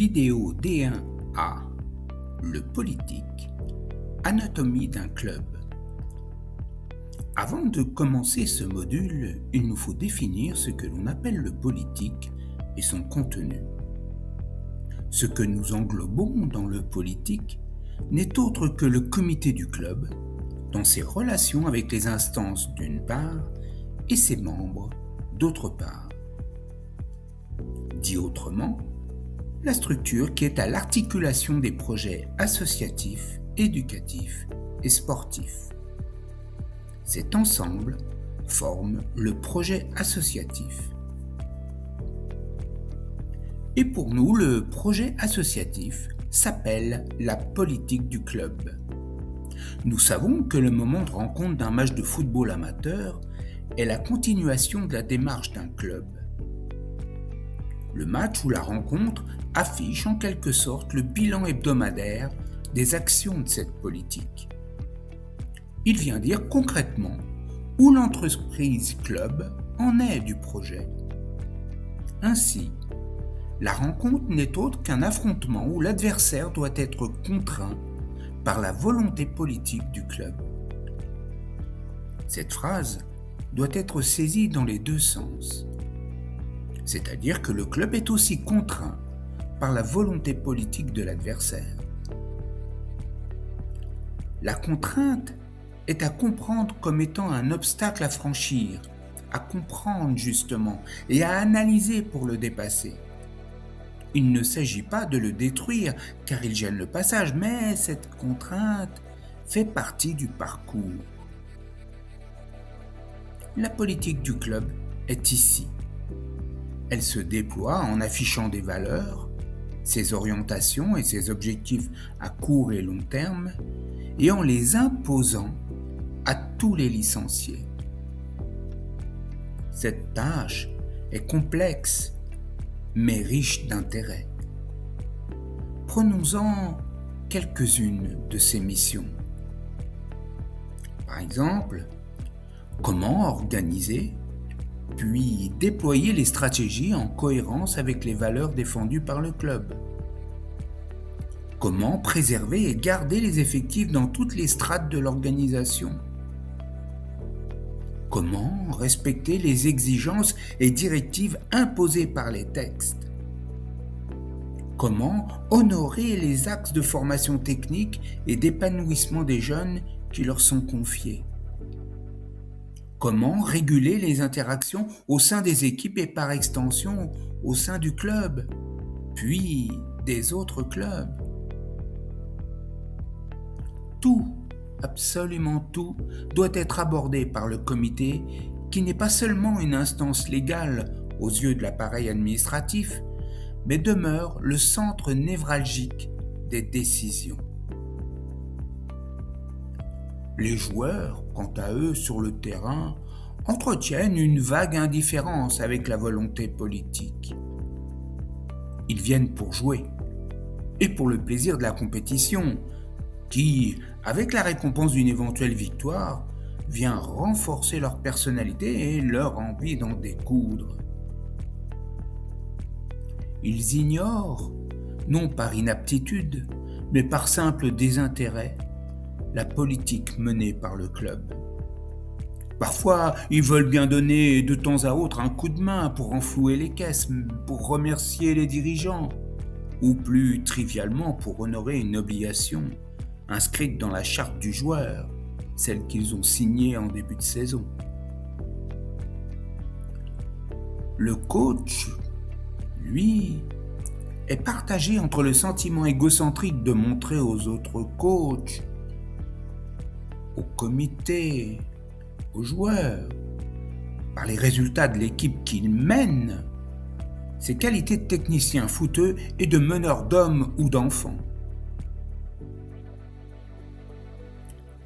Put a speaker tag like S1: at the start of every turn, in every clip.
S1: Vidéo D1A. Le politique. Anatomie d'un club. Avant de commencer ce module, il nous faut définir ce que l'on appelle le politique et son contenu. Ce que nous englobons dans le politique n'est autre que le comité du club, dans ses relations avec les instances d'une part et ses membres d'autre part. Dit autrement, la structure qui est à l'articulation des projets associatifs, éducatifs et sportifs. Cet ensemble forme le projet associatif. Et pour nous, le projet associatif s'appelle la politique du club. Nous savons que le moment de rencontre d'un match de football amateur est la continuation de la démarche d'un club. Le match ou la rencontre affiche en quelque sorte le bilan hebdomadaire des actions de cette politique. Il vient dire concrètement où l'entreprise club en est du projet. Ainsi, la rencontre n'est autre qu'un affrontement où l'adversaire doit être contraint par la volonté politique du club. Cette phrase doit être saisie dans les deux sens. C'est-à-dire que le club est aussi contraint par la volonté politique de l'adversaire. La contrainte est à comprendre comme étant un obstacle à franchir, à comprendre justement et à analyser pour le dépasser. Il ne s'agit pas de le détruire car il gêne le passage, mais cette contrainte fait partie du parcours. La politique du club est ici. Elle se déploie en affichant des valeurs, ses orientations et ses objectifs à court et long terme, et en les imposant à tous les licenciés. Cette tâche est complexe, mais riche d'intérêt. Prenons-en quelques-unes de ces missions. Par exemple, comment organiser puis déployer les stratégies en cohérence avec les valeurs défendues par le club. Comment préserver et garder les effectifs dans toutes les strates de l'organisation. Comment respecter les exigences et directives imposées par les textes. Comment honorer les axes de formation technique et d'épanouissement des jeunes qui leur sont confiés. Comment réguler les interactions au sein des équipes et par extension au sein du club, puis des autres clubs. Tout, absolument tout, doit être abordé par le comité qui n'est pas seulement une instance légale aux yeux de l'appareil administratif, mais demeure le centre névralgique des décisions. Les joueurs, quant à eux, sur le terrain, entretiennent une vague indifférence avec la volonté politique. Ils viennent pour jouer, et pour le plaisir de la compétition, qui, avec la récompense d'une éventuelle victoire, vient renforcer leur personnalité et leur envie d'en découdre. Ils ignorent, non par inaptitude, mais par simple désintérêt, la politique menée par le club. Parfois, ils veulent bien donner de temps à autre un coup de main pour renflouer les caisses, pour remercier les dirigeants, ou plus trivialement pour honorer une obligation inscrite dans la charte du joueur, celle qu'ils ont signée en début de saison. Le coach, lui, est partagé entre le sentiment égocentrique de montrer aux autres coachs, au comité, aux joueurs, par les résultats de l'équipe qu'il mène, ses qualités de technicien footeux et de meneur d'hommes ou d'enfants.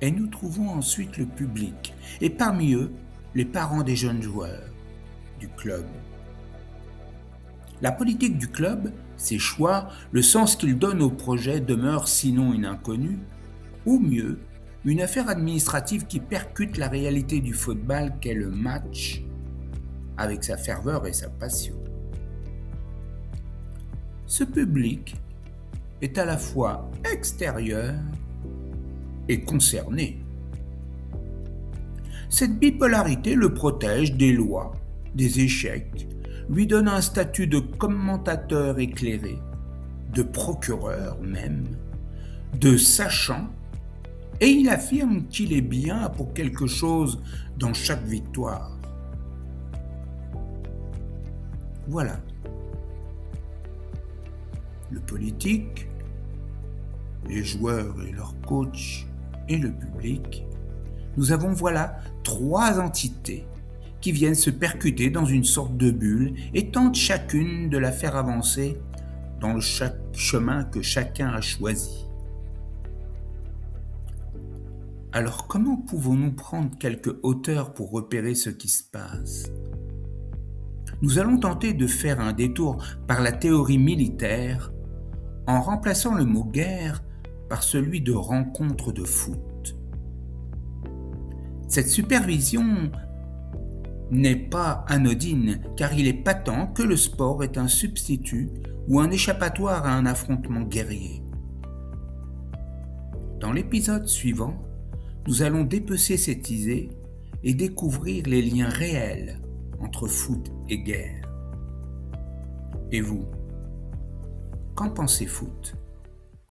S1: Et nous trouvons ensuite le public, et parmi eux, les parents des jeunes joueurs du club. La politique du club, ses choix, le sens qu'il donne au projet demeurent sinon une inconnue, ou mieux, une affaire administrative qui percute la réalité du football qu'est le match, avec sa ferveur et sa passion. Ce public est à la fois extérieur et concerné. Cette bipolarité le protège des lois, des échecs, lui donne un statut de commentateur éclairé, de procureur même, de sachant, et il affirme qu'il est bien pour quelque chose dans chaque victoire. Voilà. Le politique, les joueurs et leurs coachs et le public, nous avons voilà 3 entités qui viennent se percuter dans une sorte de bulle et tentent chacune de la faire avancer dans le chemin que chacun a choisi. Alors comment pouvons-nous prendre quelque hauteur pour repérer ce qui se passe ? Nous allons tenter de faire un détour par la théorie militaire en remplaçant le mot guerre par celui de rencontre de foot. Cette supervision n'est pas anodine car il est patent que le sport est un substitut ou un échappatoire à un affrontement guerrier. Dans l'épisode suivant, nous allons dépecer cette idée et découvrir les liens réels entre foot et guerre. Et vous, qu'en pensez foot ?